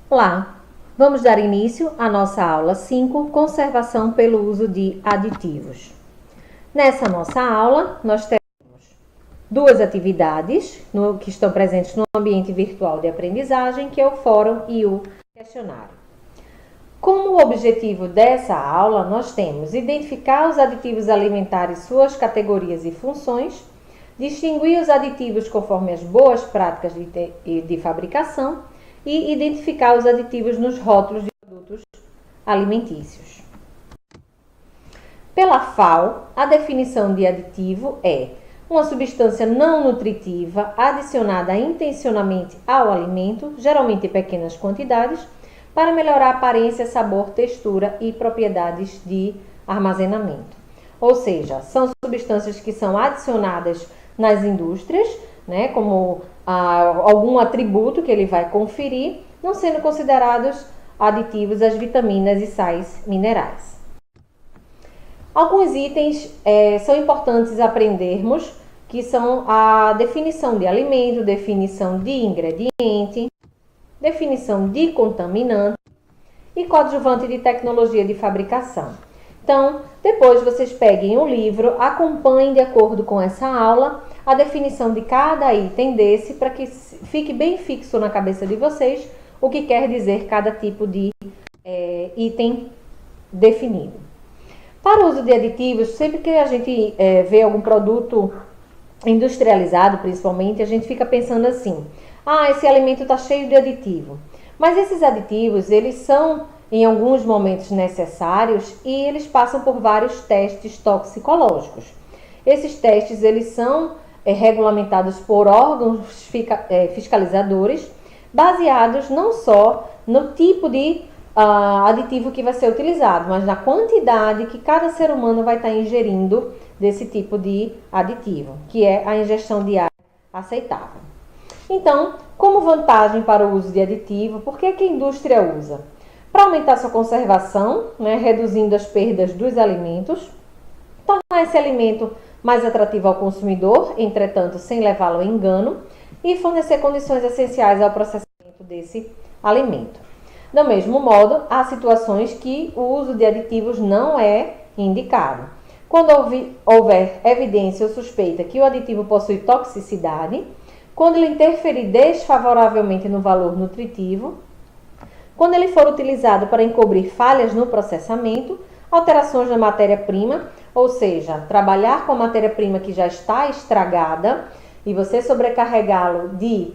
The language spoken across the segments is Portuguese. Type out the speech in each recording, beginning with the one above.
Olá, vamos dar início à nossa aula 5, Conservação pelo uso de aditivos. Nessa nossa aula, nós temos duas atividades que estão presentes no ambiente virtual de aprendizagem, que é o fórum e o questionário. Como objetivo dessa aula, nós temos identificar os aditivos alimentares, suas categorias e funções, distinguir os aditivos conforme as boas práticas de fabricação e identificar os aditivos nos rótulos de produtos alimentícios. Pela FAO, a definição de aditivo é uma substância não nutritiva adicionada intencionalmente ao alimento, geralmente em pequenas quantidades, para melhorar a aparência, sabor, textura e propriedades de armazenamento. Ou seja, são substâncias que são adicionadas nas indústrias, né, como algum atributo que ele vai conferir, não sendo considerados aditivos as vitaminas e sais minerais. Alguns itens são importantes aprendermos, que são a definição de alimento, definição de ingrediente, definição de contaminante e coadjuvante de tecnologia de fabricação. Então, depois vocês peguem o livro, acompanhem de acordo com essa aula a definição de cada item desse, para que fique bem fixo na cabeça de vocês o que quer dizer cada tipo de item definido. Para o uso de aditivos, sempre que a gente vê algum produto industrializado, principalmente, a gente fica pensando assim: esse alimento está cheio de aditivo. Mas esses aditivos, eles são em alguns momentos necessários e eles passam por vários testes toxicológicos. Esses testes, eles são regulamentados por órgãos fiscalizadores, baseados não só no tipo de aditivo que vai ser utilizado, mas na quantidade que cada ser humano vai estar ingerindo desse tipo de aditivo, que é a ingestão diária aceitável. Então, como vantagem para o uso de aditivo, por que a indústria usa? Para aumentar sua conservação, reduzindo as perdas dos alimentos, tornar esse alimento mais atrativo ao consumidor, entretanto sem levá-lo ao engano, e fornecer condições essenciais ao processamento desse alimento. Do mesmo modo, há situações que o uso de aditivos não é indicado. Quando houver evidência ou suspeita que o aditivo possui toxicidade, quando ele interferir desfavoravelmente no valor nutritivo, quando ele for utilizado para encobrir falhas no processamento, alterações na matéria-prima, ou seja, trabalhar com a matéria-prima que já está estragada e você sobrecarregá-lo de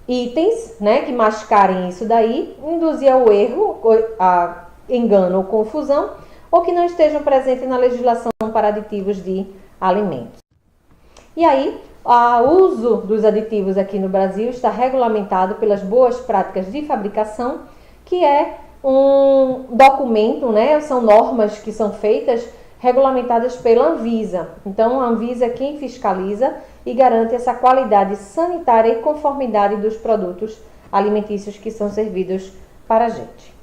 itens, que mascarem isso daí, induzir ao erro, a engano ou confusão, ou que não estejam presentes na legislação para aditivos de alimentos. E aí, o uso dos aditivos aqui no Brasil está regulamentado pelas boas práticas de fabricação, que é um documento, são normas que são feitas, regulamentadas pela Anvisa. Então, a Anvisa é quem fiscaliza e garante essa qualidade sanitária e conformidade dos produtos alimentícios que são servidos para a gente.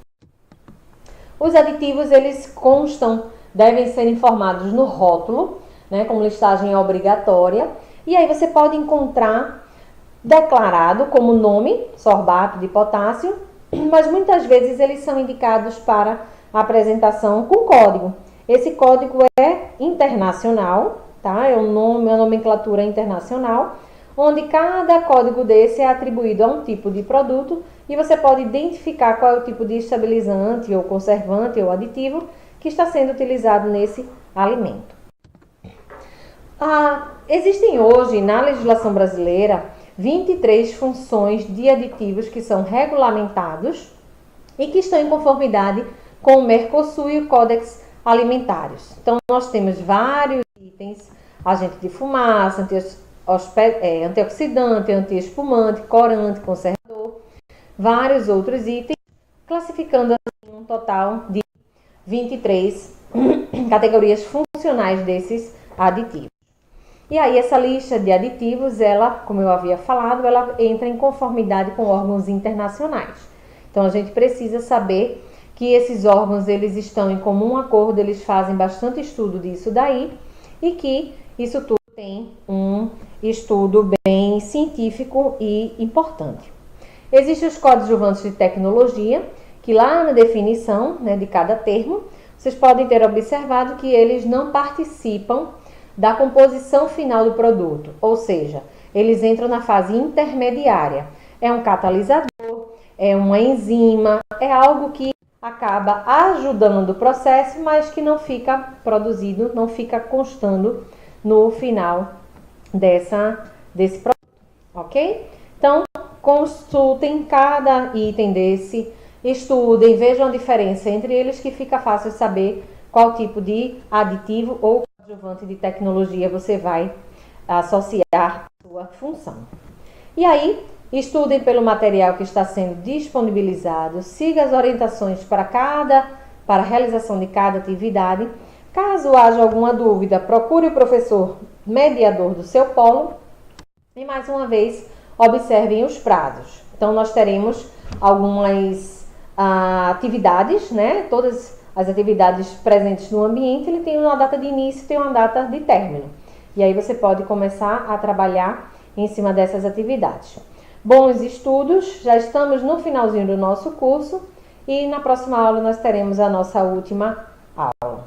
Os aditivos, eles constam, devem ser informados no rótulo, como listagem obrigatória, e aí você pode encontrar declarado como nome, sorbato de potássio, mas muitas vezes eles são indicados para apresentação com código. Esse código é internacional, tá? É uma nomenclatura internacional, onde cada código desse é atribuído a um tipo de produto e você pode identificar qual é o tipo de estabilizante ou conservante ou aditivo que está sendo utilizado nesse alimento. Existem hoje, na legislação brasileira, 23 funções de aditivos que são regulamentados e que estão em conformidade com o Mercosul e o Códex Alimentários. Então, nós temos vários itens: agente de fumaça, antioxidante, antiespumante, corante, conservador, vários outros itens, classificando assim um total de 23 categorias funcionais desses aditivos. E aí essa lista de aditivos, ela, como eu havia falado, ela entra em conformidade com órgãos internacionais. Então a gente precisa saber que esses órgãos, eles estão em comum acordo, eles fazem bastante estudo disso daí e que isso tudo tem um estudo bem científico e importante. Existem os coadjuvantes de tecnologia, que lá na definição, né, de cada termo, vocês podem ter observado que eles não participam da composição final do produto, ou seja, eles entram na fase intermediária. É um catalisador, é uma enzima, é algo que acaba ajudando o processo, mas que não fica produzido, não fica constando no final desse produto, ok? Então, consultem cada item desse, estudem, vejam a diferença entre eles, que fica fácil saber qual tipo de aditivo ou coadjuvante de tecnologia você vai associar à sua função. E aí, estudem pelo material que está sendo disponibilizado, siga as orientações para a realização de cada atividade. Caso haja alguma dúvida, procure o professor mediador do seu polo e, mais uma vez, observem os prazos. Então, nós teremos algumas atividades, né? Todas as atividades presentes no ambiente, ele tem uma data de início e tem uma data de término. E aí você pode começar a trabalhar em cima dessas atividades. Bons estudos, já estamos no finalzinho do nosso curso e na próxima aula nós teremos a nossa última aula.